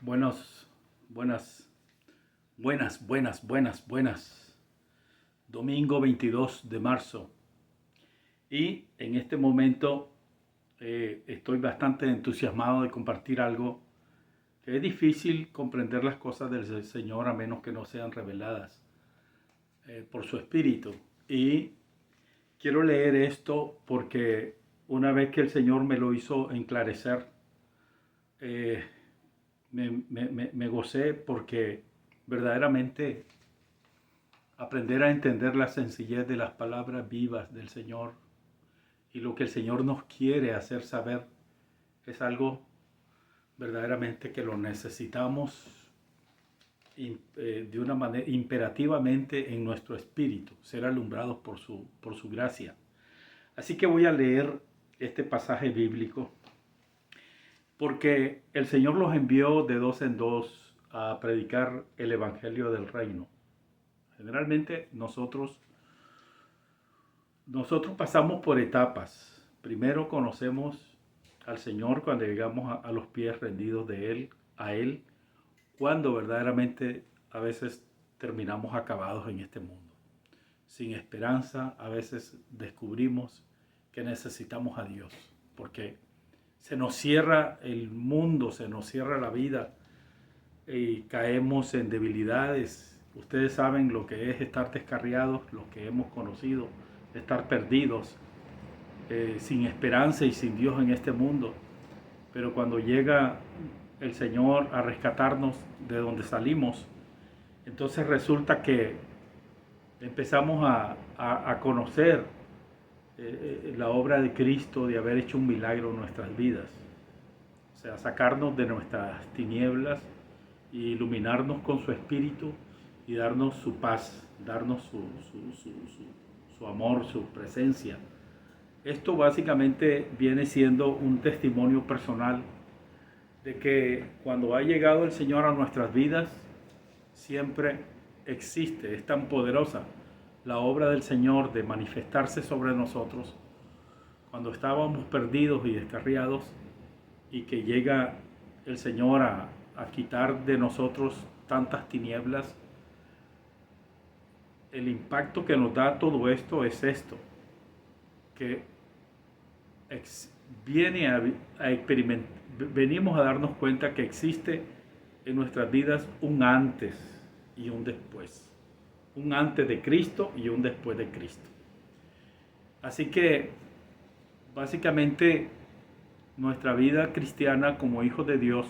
Buenos, buenas. Domingo 22 de marzo. Y en este momento estoy bastante entusiasmado de compartir algo que es difícil comprender las cosas del Señor a menos que no sean reveladas por su Espíritu. Y quiero leer esto porque una vez que el Señor me lo hizo enclarecer, eh, me gocé porque verdaderamente aprender a entender la sencillez de las palabras vivas del Señor y lo que el Señor nos quiere hacer saber es algo verdaderamente que lo necesitamos de una manera imperativamente en nuestro espíritu, ser alumbrados por su gracia. Así que voy a leer este pasaje bíblico porque el Señor los envió de dos en dos a predicar el Evangelio del Reino. Generalmente nosotros pasamos por etapas. Primero conocemos al Señor cuando llegamos a los pies rendidos de Él, a Él, cuando verdaderamente a veces terminamos acabados en este mundo. Sin esperanza, a veces descubrimos que necesitamos a Dios, porque se nos cierra el mundo, se nos cierra la vida y caemos en debilidades. Ustedes saben lo que es estar descarriados, lo que hemos conocido, estar perdidos, sin esperanza y sin Dios en este mundo. Pero cuando llega el Señor a rescatarnos de donde salimos, entonces resulta que empezamos a conocer la obra de Cristo de haber hecho un milagro en nuestras vidas. O sea, sacarnos de nuestras tinieblas y iluminarnos con su Espíritu y darnos su paz, darnos su amor, su presencia. Esto básicamente viene siendo un testimonio personal de que cuando ha llegado el Señor a nuestras vidas, siempre existe, es tan poderosa la obra del Señor de manifestarse sobre nosotros cuando estábamos perdidos y descarriados, y que llega el Señor a quitar de nosotros tantas tinieblas. El impacto que nos da todo esto es esto, que venimos a darnos cuenta que existe en nuestras vidas un antes y un después. Un antes de Cristo y un después de Cristo. Así que básicamente nuestra vida cristiana como hijos de Dios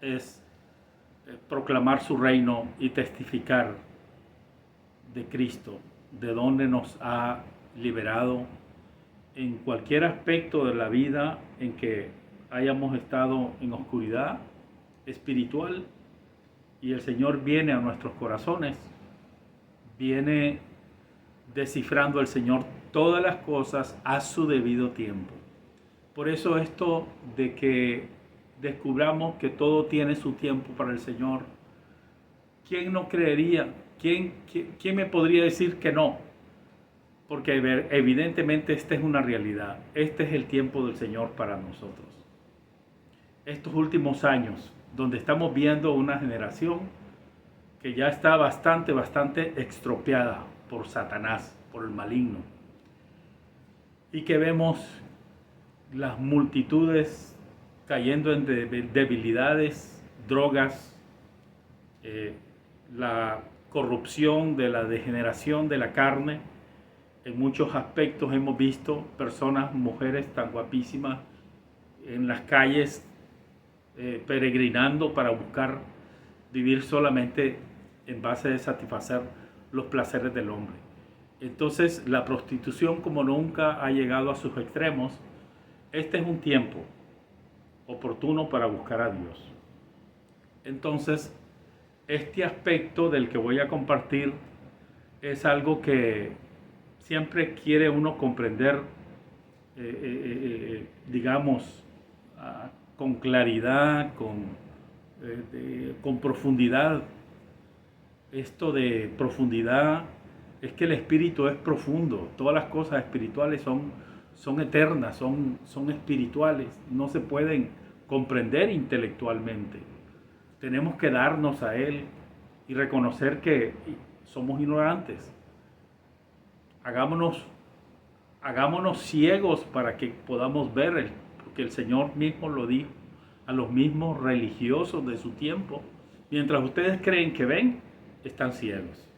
es proclamar su reino y testificar de Cristo, de donde nos ha liberado en cualquier aspecto de la vida en que hayamos estado en oscuridad espiritual, y el Señor viene a nuestros corazones, viene descifrando el Señor todas las cosas a su debido tiempo. Por eso esto de que descubramos que todo tiene su tiempo para el Señor, ¿quién no creería? ¿Quién me podría decir que no? Porque evidentemente esta es una realidad. Este es el tiempo del Señor para nosotros. Estos últimos años, donde estamos viendo una generación que ya está bastante estropeada por Satanás, por el maligno, y que vemos las multitudes cayendo en debilidades, drogas, la corrupción de la degeneración de la carne. En muchos aspectos hemos visto personas, mujeres tan guapísimas en las calles peregrinando para buscar vivir solamente en base de satisfacer los placeres del hombre. Entonces la prostitución como nunca ha llegado a sus extremos. Este es un tiempo oportuno para buscar a Dios. Entonces, este aspecto del que voy a compartir es algo que siempre quiere uno comprender, digamos, con claridad, con profundidad. Esto de profundidad es que el espíritu es profundo. Todas las cosas espirituales son eternas, son espirituales, no se pueden comprender intelectualmente. Tenemos que darnos a Él y reconocer que somos ignorantes. Hagámonos ciegos para que podamos ver, porque el Señor mismo lo dijo a los mismos religiosos de su tiempo. Mientras ustedes creen que ven, están ciegos.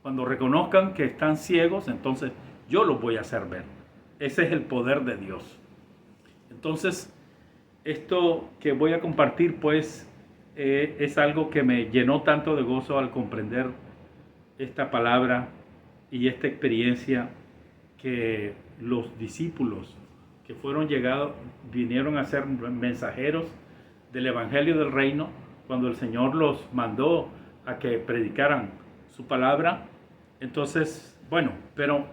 Cuando reconozcan que están ciegos, entonces yo los voy a hacer ver. Ese es el poder de Dios. Entonces, esto que voy a compartir, pues, es algo que me llenó tanto de gozo al comprender esta palabra y esta experiencia que los discípulos que fueron llegados, vinieron a ser mensajeros del Evangelio del Reino, cuando el Señor los mandó a que predicaran su palabra. Entonces, bueno, pero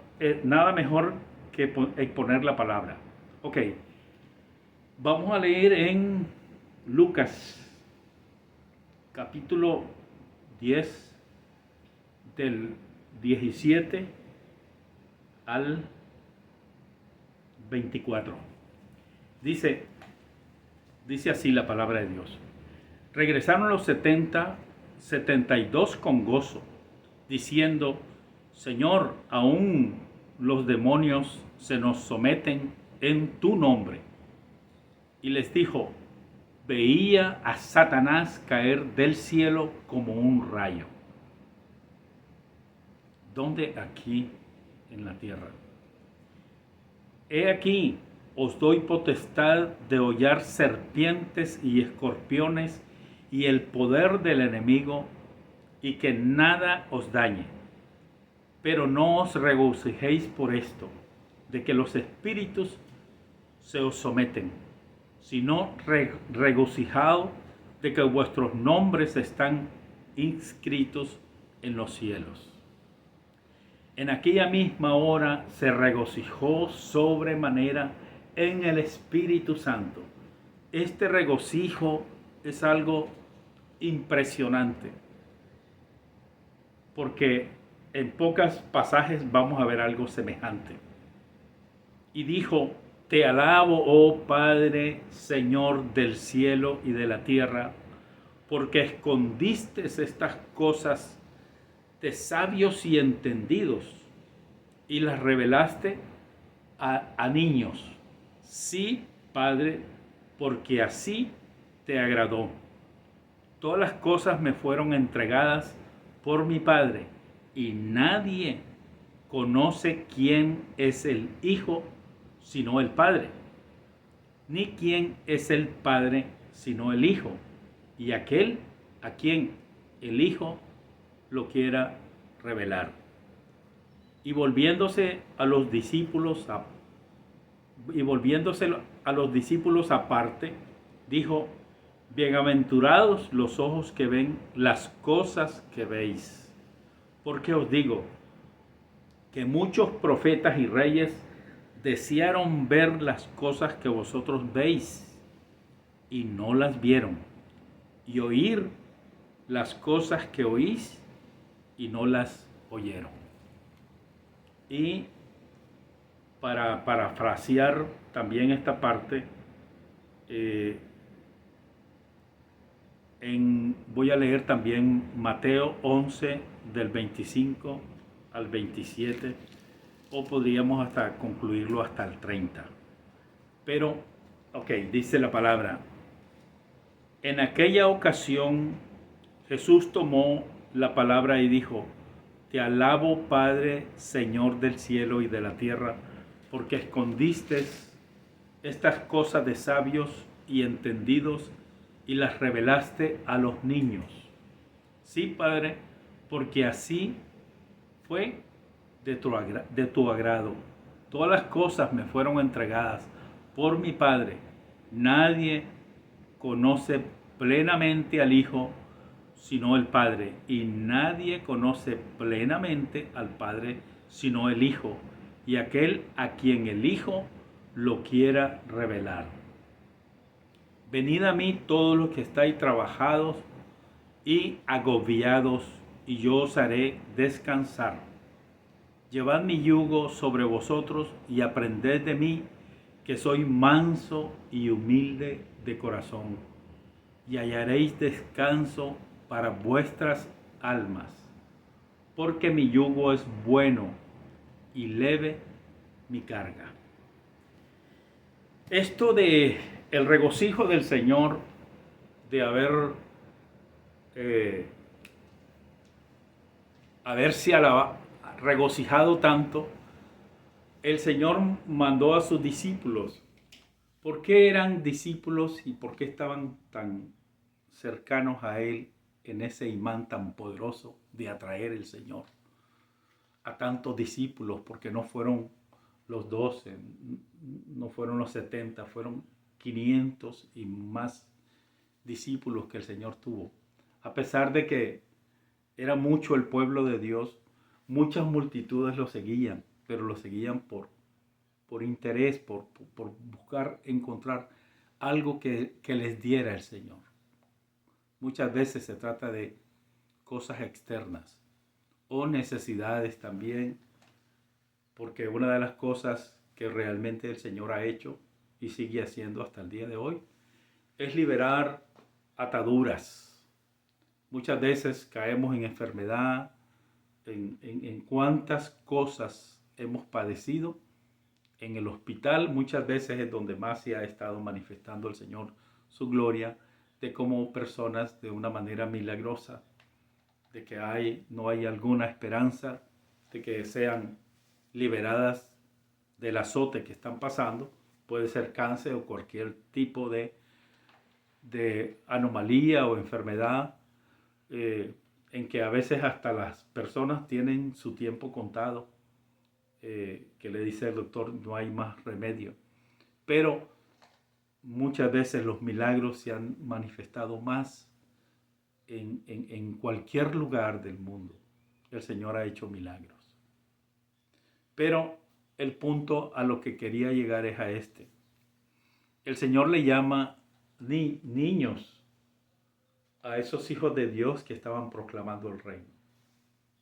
nada mejor que exponer la palabra. Ok, vamos a leer en Lucas, capítulo 10, del 17 al 24. Dice así la palabra de Dios. Regresaron los 72 con gozo, diciendo: Señor, aún los demonios se nos someten en tu nombre. Y les dijo: veía a Satanás caer del cielo como un rayo. ¿Dónde? Aquí en la tierra. He aquí, os doy potestad de hollar serpientes y escorpiones y el poder del enemigo, y que nada os dañe. Pero no os regocijéis por esto, de que los espíritus se os someten, sino regocijaos de que vuestros nombres están inscritos en los cielos. En aquella misma hora se regocijó sobremanera en el Espíritu Santo. Este regocijo es algo impresionante, porque en pocos pasajes vamos a ver algo semejante. Y dijo: te alabo, oh Padre, Señor del cielo y de la tierra, porque escondiste estas cosas de sabios y entendidos y las revelaste a niños. Sí, Padre, porque así te agradó. Todas las cosas me fueron entregadas por mi Padre, y nadie conoce quién es el Hijo sino el Padre, ni quién es el Padre sino el Hijo, y aquel a quien el Hijo lo quiera revelar. Y volviéndose a los discípulos aparte, dijo: bienaventurados los ojos que ven las cosas que veis, porque os digo que muchos profetas y reyes desearon ver las cosas que vosotros veis y no las vieron, y oír las cosas que oís y no las oyeron. Y para parafrasear también esta parte, voy a leer también Mateo 11 del 25 al 27, o podríamos hasta concluirlo hasta el 30. Pero, ok, dice la palabra: en aquella ocasión Jesús tomó la palabra y dijo: te alabo, Padre, Señor del cielo y de la tierra, porque escondiste estas cosas de sabios y entendidos y las revelaste a los niños. Sí, Padre, porque así fue de tu agrado. Todas las cosas me fueron entregadas por mi Padre. Nadie conoce plenamente al Hijo sino el Padre, y nadie conoce plenamente al Padre sino el Hijo, y aquel a quien el Hijo lo quiera revelar. Venid a mí todos los que estáis trabajados y agobiados, y yo os haré descansar. Llevad mi yugo sobre vosotros y aprended de mí, que soy manso y humilde de corazón, y hallaréis descanso para vuestras almas, porque mi yugo es bueno y leve mi carga. Esto de el regocijo del Señor, de eh, haberse regocijado tanto, el Señor mandó a sus discípulos. ¿Por qué eran discípulos y por qué estaban tan cercanos a Él en ese imán tan poderoso de atraer el Señor a tantos discípulos? Porque no fueron los 12, no fueron los 70, fueron 500 y más discípulos que el Señor tuvo. A pesar de que era mucho el pueblo de Dios, muchas multitudes lo seguían, pero lo seguían por interés, por buscar encontrar algo que les diera el Señor. Muchas veces se trata de cosas externas o necesidades también, porque una de las cosas que realmente el Señor ha hecho y sigue haciendo hasta el día de hoy es liberar ataduras. Muchas veces caemos en enfermedad, en cuántas cosas hemos padecido. En el hospital muchas veces es donde más se ha estado manifestando el Señor su gloria, de cómo personas de una manera milagrosa, de que no hay alguna esperanza de que sean liberadas del azote que están pasando, puede ser cáncer o cualquier tipo de anomalía o enfermedad, en que a veces hasta las personas tienen su tiempo contado, que le dice el doctor no hay más remedio. Pero muchas veces los milagros se han manifestado más en cualquier lugar del mundo. El Señor ha hecho milagros. Pero el punto a lo que quería llegar es a este. El Señor le llama niños a esos hijos de Dios que estaban proclamando el reino.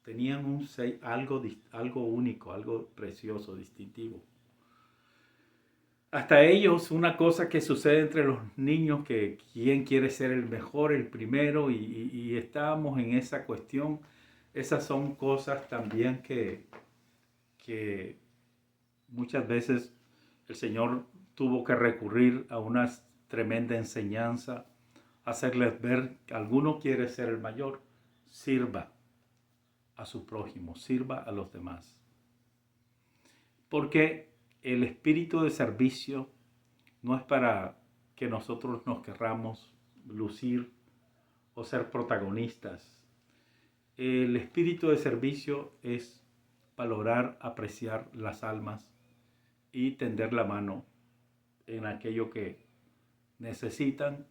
Tenían algo único, algo precioso, distintivo. Hasta ellos, una cosa que sucede entre los niños, que quién quiere ser el mejor, el primero, y estábamos en esa cuestión. Esas son cosas también que muchas veces el Señor tuvo que recurrir a una tremenda enseñanza, hacerles ver que alguno quiere ser el mayor, sirva a su prójimo, sirva a los demás. Porque el espíritu de servicio no es para que nosotros nos querramos lucir o ser protagonistas. El espíritu de servicio es valorar, apreciar las almas y tender la mano en aquello que necesitan,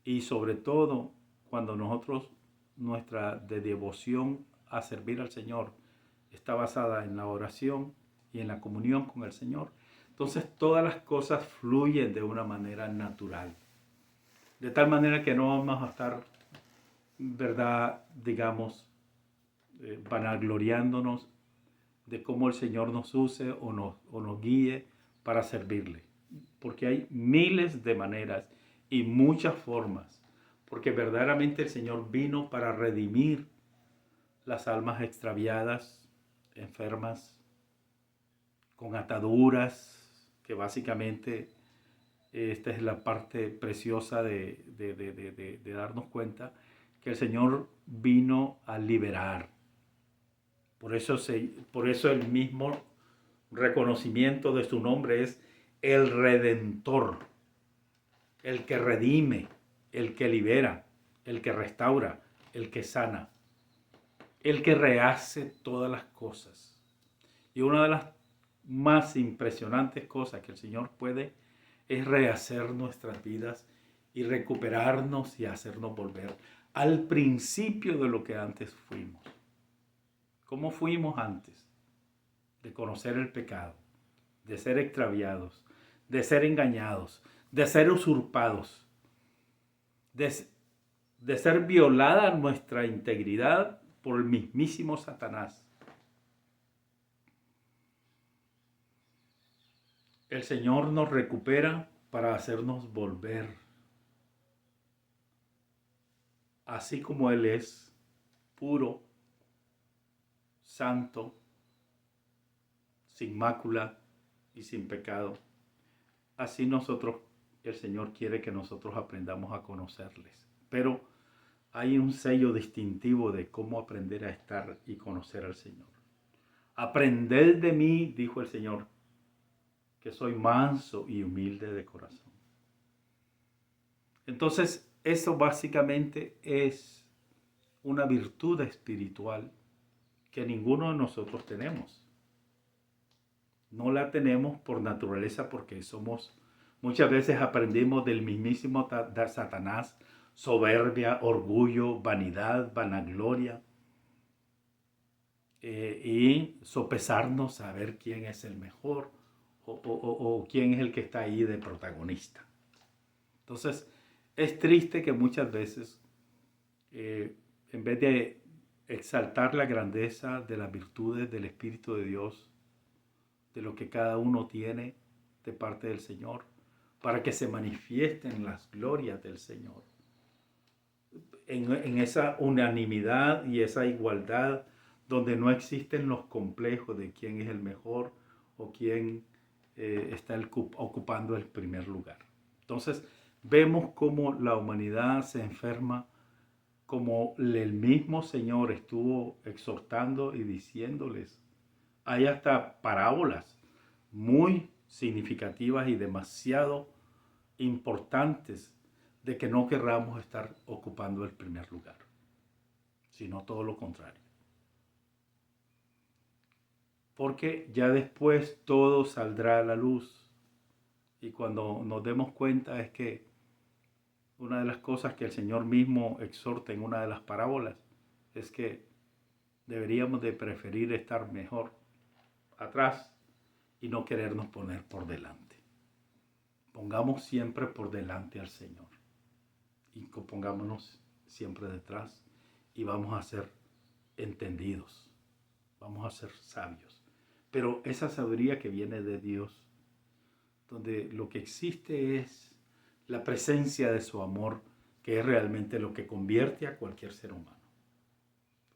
y sobre todo cuando nuestra devoción a servir al Señor está basada en la oración y en la comunión con el Señor, entonces todas las cosas fluyen de una manera natural. De tal manera que no vamos a estar, verdad, digamos, vanagloriándonos de cómo el Señor nos use o nos guíe para servirle. Porque hay miles de maneras y muchas formas. Porque verdaderamente el Señor vino para redimir las almas extraviadas, enfermas, con ataduras, que básicamente esta es la parte preciosa de darnos cuenta que el Señor vino a liberar. Por eso el mismo reconocimiento de su nombre es el Redentor, el que redime, el que libera, el que restaura, el que sana, el que rehace todas las cosas. Y una de las más impresionantes cosas que el Señor puede es rehacer nuestras vidas y recuperarnos y hacernos volver al principio de lo que antes fuimos. ¿Cómo fuimos antes? De conocer el pecado, de ser extraviados, de ser engañados, de ser usurpados, de ser violada nuestra integridad por el mismísimo Satanás. El Señor nos recupera para hacernos volver así como Él es puro, santo, sin mácula y sin pecado, así nosotros, el Señor quiere que nosotros aprendamos a conocerles. Pero hay un sello distintivo de cómo aprender a estar y conocer al Señor. Aprended de mí, dijo el Señor, que soy manso y humilde de corazón. Entonces, eso básicamente es una virtud espiritual que ninguno de nosotros tenemos. No la tenemos por naturaleza porque muchas veces aprendimos del mismísimo Satanás, soberbia, orgullo, vanidad, vanagloria, y sopesarnos a ver quién es el mejor o quién es el que está ahí de protagonista. Entonces, es triste que muchas veces, en vez de exaltar la grandeza de las virtudes del Espíritu de Dios, de lo que cada uno tiene de parte del Señor, para que se manifiesten las glorias del Señor, en esa unanimidad y esa igualdad donde no existen los complejos de quién es el mejor o quién está ocupando el primer lugar. Entonces, vemos cómo la humanidad se enferma, como el mismo Señor estuvo exhortando y diciéndoles. Hay hasta parábolas muy significativas y demasiado importantes de que no querramos estar ocupando el primer lugar, sino todo lo contrario. Porque ya después todo saldrá a la luz y cuando nos demos cuenta es que una de las cosas que el Señor mismo exhorta en una de las parábolas es que deberíamos de preferir estar mejor atrás y no querernos poner por delante. Pongamos siempre por delante al Señor y pongámonos siempre detrás y vamos a ser entendidos, vamos a ser sabios. Pero esa sabiduría que viene de Dios, donde lo que existe es la presencia de su amor, que es realmente lo que convierte a cualquier ser humano.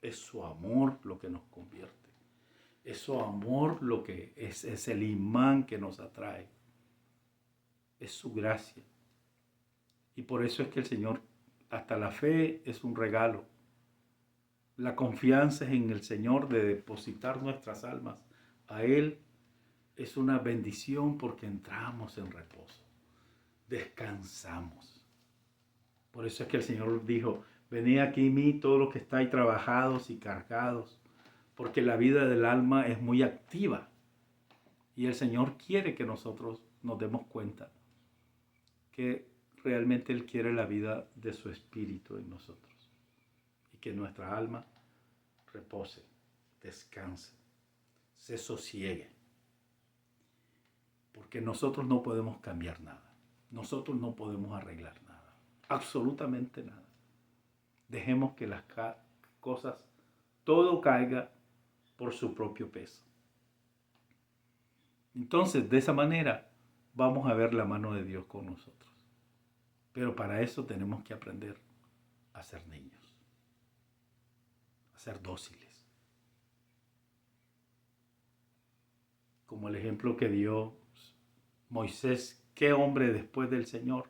Es su amor lo que nos convierte. Es su amor lo que es el imán que nos atrae. Es su gracia. Y por eso es que el Señor, hasta la fe es un regalo. La confianza en el Señor de depositar nuestras almas a Él es una bendición porque entramos en reposo, descansamos. Por eso es que el Señor dijo, venid aquí a mí todos los que estáis trabajados y cargados, porque la vida del alma es muy activa. Y el Señor quiere que nosotros nos demos cuenta que realmente Él quiere la vida de su espíritu en nosotros. Y que nuestra alma repose, descanse, se sosiegue. Porque nosotros no podemos cambiar nada. Nosotros no podemos arreglar nada. Absolutamente nada. Dejemos que las cosas, todo caiga por su propio peso. Entonces, de esa manera, vamos a ver la mano de Dios con nosotros. Pero para eso tenemos que aprender a ser niños, a ser dóciles. Como el ejemplo que dio Moisés, qué hombre después del Señor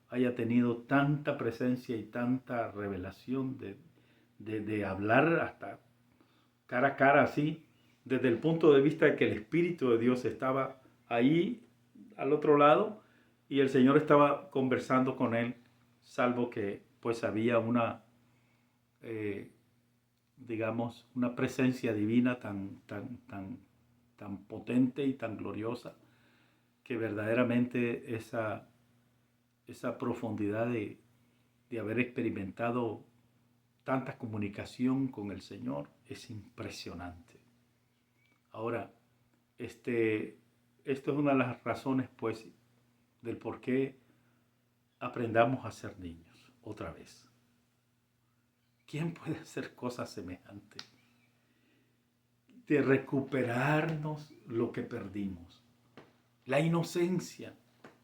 haya tenido tanta presencia y tanta revelación de hablar hasta cara a cara así, desde el punto de vista de que el Espíritu de Dios estaba ahí al otro lado y el Señor estaba conversando con él, salvo que pues había digamos, una presencia divina tan potente y tan gloriosa, que verdaderamente esa profundidad de haber experimentado tanta comunicación con el Señor es impresionante. Ahora, esto es una de las razones, pues, del por qué aprendamos a ser niños otra vez. ¿Quién puede hacer cosas semejantes? De recuperarnos lo que perdimos. La inocencia,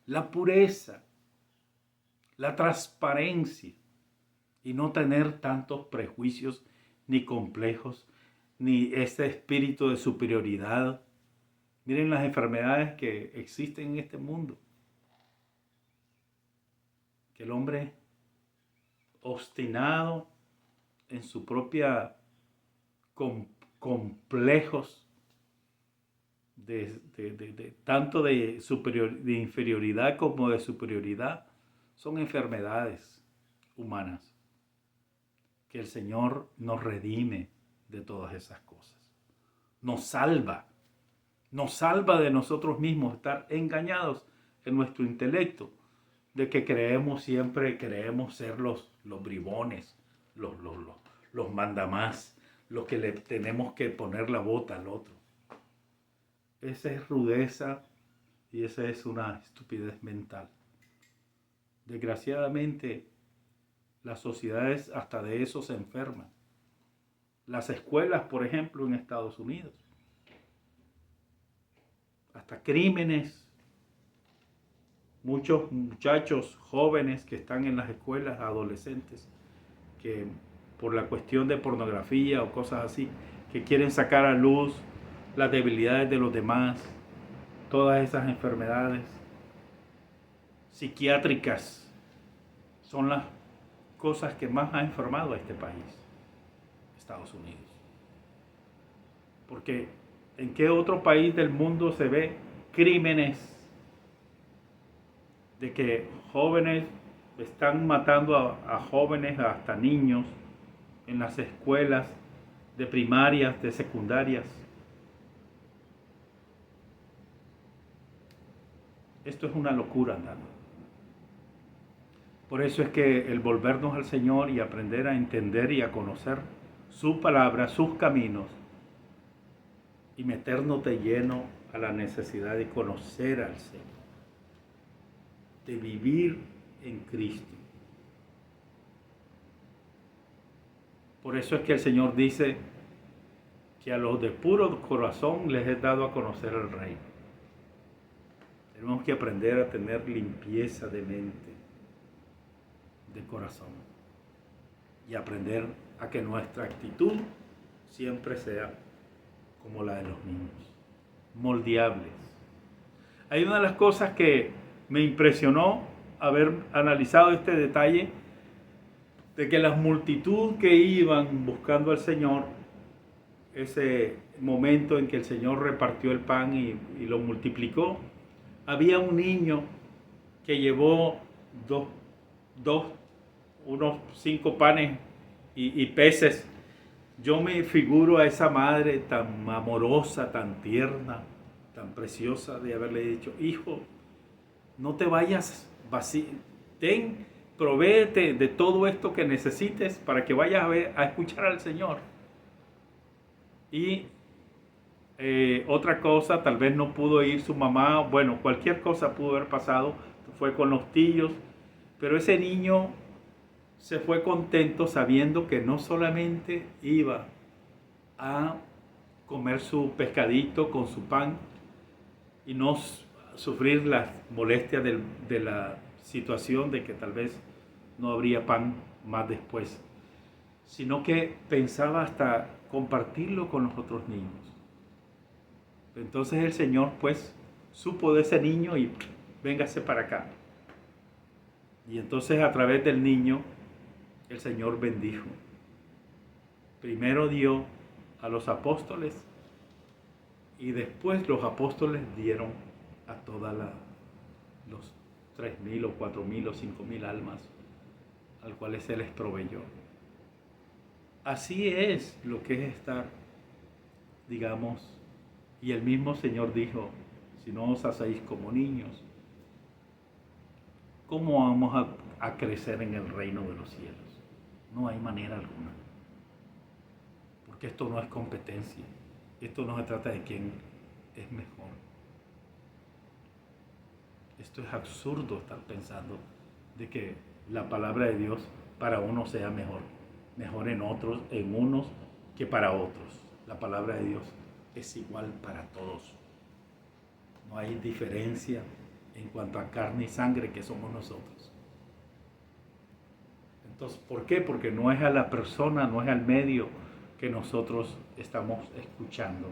la pureza, la transparencia, y no tener tantos prejuicios ni complejos, ni ese espíritu de superioridad. Miren las enfermedades que existen en este mundo. Que el hombre obstinado en su propia complejos tanto de inferioridad como de superioridad, son enfermedades humanas. Que el Señor nos redime de todas esas cosas. Nos salva de nosotros mismos, estar engañados en nuestro intelecto, de que creemos ser los bribones, los mandamás, los que le tenemos que poner la bota al otro. Esa es rudeza y esa es una estupidez mental. Desgraciadamente, las sociedades hasta de eso se enferman. Las escuelas, por ejemplo, en Estados Unidos. Hasta crímenes. Muchos muchachos jóvenes que están en las escuelas, adolescentes, que por la cuestión de pornografía o cosas así, que quieren sacar a luz las debilidades de los demás, todas esas enfermedades psiquiátricas son las cosas que más ha enfermado a este país, Estados Unidos. Porque ¿en qué otro país del mundo se ve crímenes de que jóvenes están matando a jóvenes, hasta niños, en las escuelas de primarias, de secundarias? Esto es una locura andando. Por eso es que el volvernos al Señor y aprender a entender y a conocer su palabra, sus caminos, y meternos de lleno a la necesidad de conocer al Señor, de vivir en Cristo. Por eso es que el Señor dice que a los de puro corazón les he dado a conocer el reino. Tenemos que aprender a tener limpieza de mente, de corazón, y aprender a que nuestra actitud siempre sea como la de los niños, moldeables. Hay una de las cosas que me impresionó haber analizado este detalle, de que la multitud que iban buscando al Señor, ese momento en que el Señor repartió el pan y lo multiplicó, había un niño que llevó unos 5 panes y peces. Yo me figuro a esa madre tan amorosa, tan tierna, tan preciosa, de haberle dicho: hijo, no te vayas vacío, provéete de todo esto que necesites para que vayas a escuchar al Señor. Y otra cosa, tal vez no pudo ir su mamá, bueno, cualquier cosa pudo haber pasado, fue con los tíos, pero ese niño se fue contento sabiendo que no solamente iba a comer su pescadito con su pan y no sufrir las molestias de la situación de que tal vez no habría pan más después, sino que pensaba hasta compartirlo con los otros niños. Entonces el Señor pues supo de ese niño y véngase para acá. Y entonces a través del niño el Señor bendijo. Primero dio a los apóstoles y después los apóstoles dieron a todas los 3,000 o 4,000 o 5,000 almas al cual se les proveyó. Así es lo que es estar, digamos, y el mismo Señor dijo: si no os hacéis como niños, ¿cómo vamos a crecer en el reino de los cielos? No hay manera alguna. Porque esto no es competencia. Esto no se trata de quién es mejor. Esto es absurdo estar pensando de que la palabra de Dios para unos sea mejor en unos que para otros. La palabra de Dios es igual para todos. No hay diferencia en cuanto a carne y sangre que somos nosotros. Entonces, ¿por qué? Porque no es a la persona, no es al medio que nosotros estamos escuchando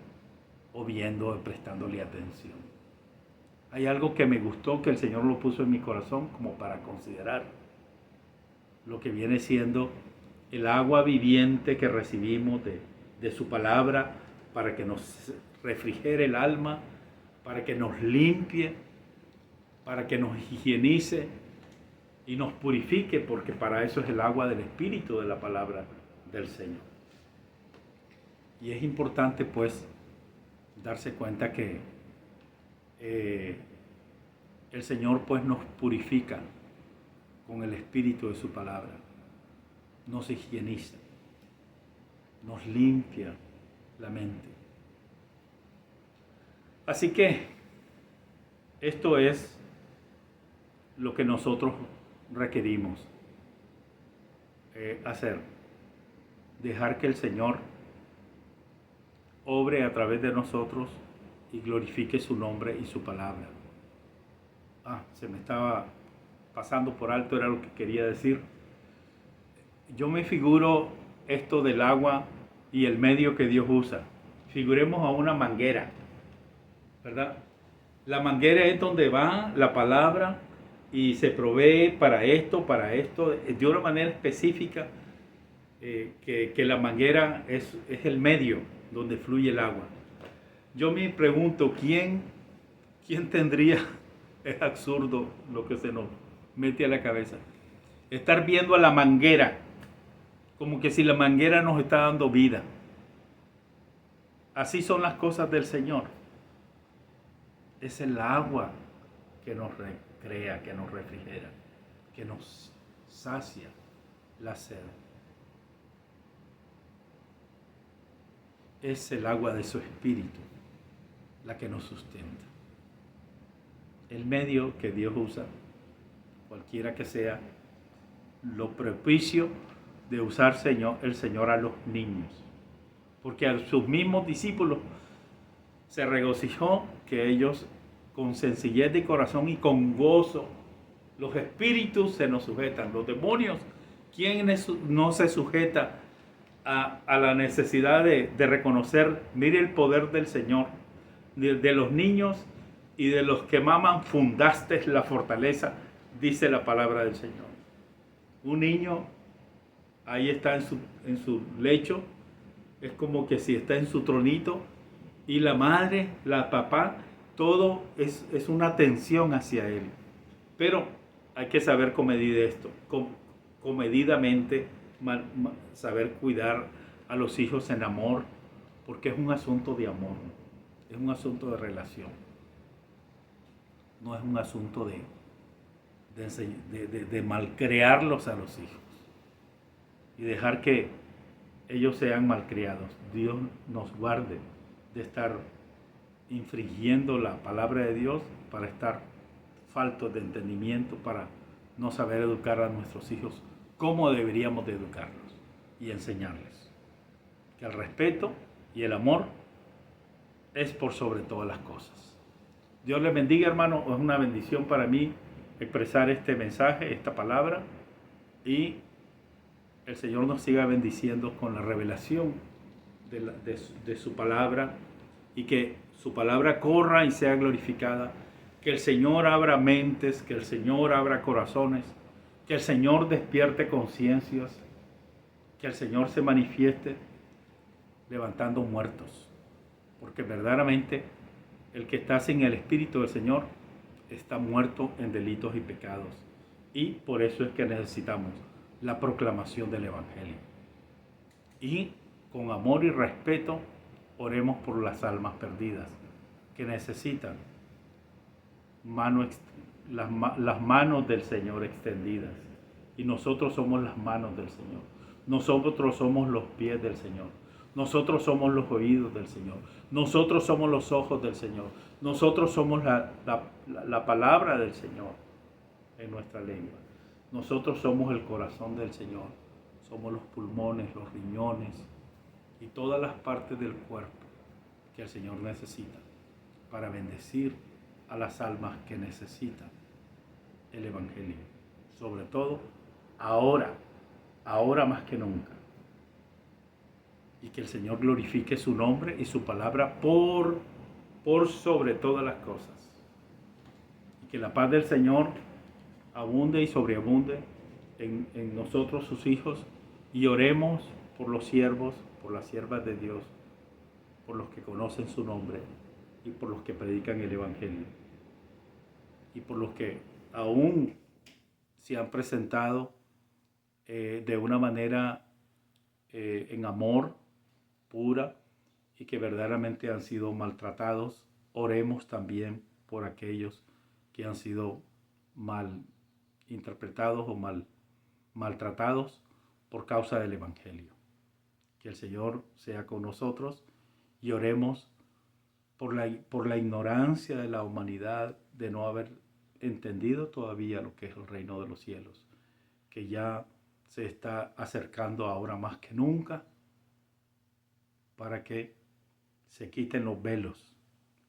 o viendo o prestándole atención. Hay algo que me gustó, que el Señor lo puso en mi corazón como para considerar lo que viene siendo el agua viviente que recibimos de su palabra para que nos refrigere el alma, para que nos limpie, para que nos higienice y nos purifique, porque para eso es el agua del Espíritu de la palabra del Señor. Y es importante pues darse cuenta que el Señor pues nos purifica con el Espíritu de su palabra, nos higieniza, nos limpia la mente. Así que esto es lo que nosotros requerimos hacer, dejar que el Señor obre a través de nosotros y glorifique su nombre y su palabra. Se me estaba pasando por alto, era lo que quería decir. Yo me figuro esto del agua y el medio que Dios usa. Figuremos a una manguera, ¿verdad? La manguera es donde va la palabra y se provee para esto, de una manera específica, que la manguera es el medio donde fluye el agua. Yo me pregunto, ¿quién tendría, es absurdo lo que se nos mete a la cabeza, estar viendo a la manguera como que si la manguera nos está dando vida? Así son las cosas del Señor. Es el agua que nos recrea, que nos refrigera, que nos sacia la sed. Es el agua de su Espíritu la que nos sustenta. El medio que Dios usa, cualquiera que sea, lo propicio de usar el Señor a los niños. Porque a sus mismos discípulos se regocijó que ellos, con sencillez de corazón y con gozo, los espíritus se nos sujetan. Los demonios, ¿quién no se sujeta a la necesidad de reconocer? Mire el poder del Señor. De los niños y de los que maman fundaste la fortaleza, dice la palabra del Señor. Un niño ahí está en su lecho, es como que si está en su tronito, y la madre, la papá, todo es una atención hacia él. Pero hay que saber comedir esto, comedidamente, saber cuidar a los hijos en amor, porque es un asunto de amor, es un asunto de relación, no es un asunto de malcriarlos a los hijos y dejar que ellos sean malcriados. Dios nos guarde de estar infringiendo la palabra de Dios para estar faltos de entendimiento, para no saber educar a nuestros hijos como deberíamos de educarlos y enseñarles que el respeto y el amor es por sobre todas las cosas. Dios les bendiga, hermano. Es una bendición para mí expresar este mensaje, esta palabra, y el Señor nos siga bendiciendo con la revelación de su palabra, y que su palabra corra y sea glorificada, que el Señor abra mentes, que el Señor abra corazones, que el Señor despierte conciencias, que el Señor se manifieste levantando muertos, porque verdaderamente el que está sin el Espíritu del Señor está muerto en delitos y pecados, y por eso es que necesitamos la proclamación del Evangelio. Y con amor y respeto oremos por las almas perdidas que necesitan las manos del Señor extendidas. Y nosotros somos las manos del Señor. Nosotros somos los pies del Señor. Nosotros somos los oídos del Señor. Nosotros somos los ojos del Señor. Nosotros somos la palabra del Señor en nuestra lengua. Nosotros somos el corazón del Señor. Somos los pulmones, los riñones y todas las partes del cuerpo que el Señor necesita para bendecir a las almas que necesitan el Evangelio. Sobre todo ahora ahora más que nunca. Y que el Señor glorifique su nombre y su palabra por sobre todas las cosas. Y que la paz del Señor abunde y sobreabunde en nosotros, sus hijos, y oremos por los siervos, por las siervas de Dios, por los que conocen su nombre y por los que predican el Evangelio y por los que aún se han presentado de una manera en amor pura y que verdaderamente han sido maltratados. Oremos también por aquellos que han sido mal interpretados o maltratados por causa del Evangelio. Que el Señor sea con nosotros y oremos por la ignorancia de la humanidad de no haber entendido todavía lo que es el reino de los cielos, que ya se está acercando ahora más que nunca, para que se quiten los velos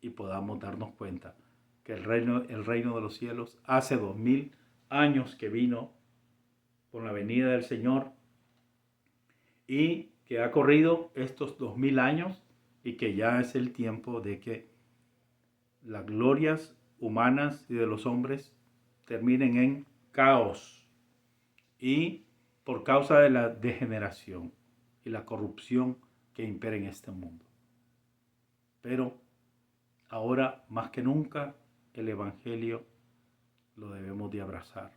y podamos darnos cuenta que el reino de los cielos hace 2000 años que vino con la venida del Señor y que ha corrido estos 2000 años y que ya es el tiempo de que las glorias humanas y de los hombres terminen en caos y por causa de la degeneración y la corrupción que impera en este mundo. Pero ahora más que nunca el Evangelio lo debemos de abrazar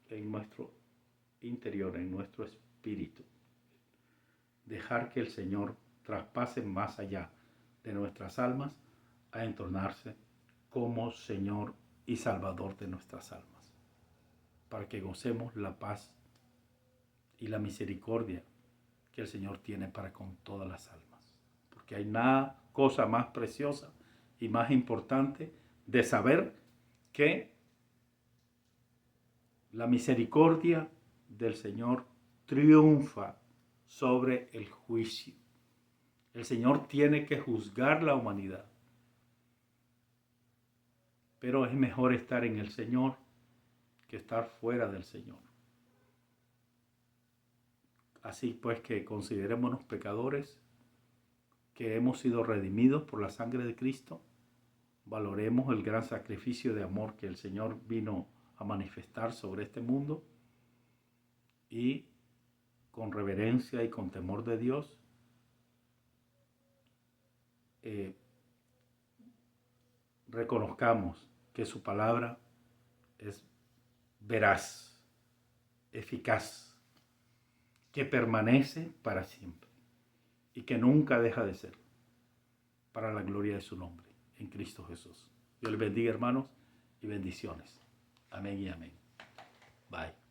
en nuestro interior, en nuestro espíritu. Dejar que el Señor traspase más allá de nuestras almas a entornarse como Señor y Salvador de nuestras almas, para que gocemos la paz y la misericordia que el Señor tiene para con todas las almas. Porque hay nada, cosa más preciosa y más importante de saber que la misericordia del Señor triunfa sobre el juicio. El Señor tiene que juzgar la humanidad. Pero es mejor estar en el Señor que estar fuera del Señor. Así pues que considerémonos pecadores, que hemos sido redimidos por la sangre de Cristo. Valoremos el gran sacrificio de amor que el Señor vino a manifestar sobre este mundo y con reverencia y con temor de Dios reconozcamos que su palabra es veraz, eficaz, que permanece para siempre y que nunca deja de ser, para la gloria de su nombre, en Cristo Jesús. Dios les bendiga, hermanos, y bendiciones. Amén y amén. Bye.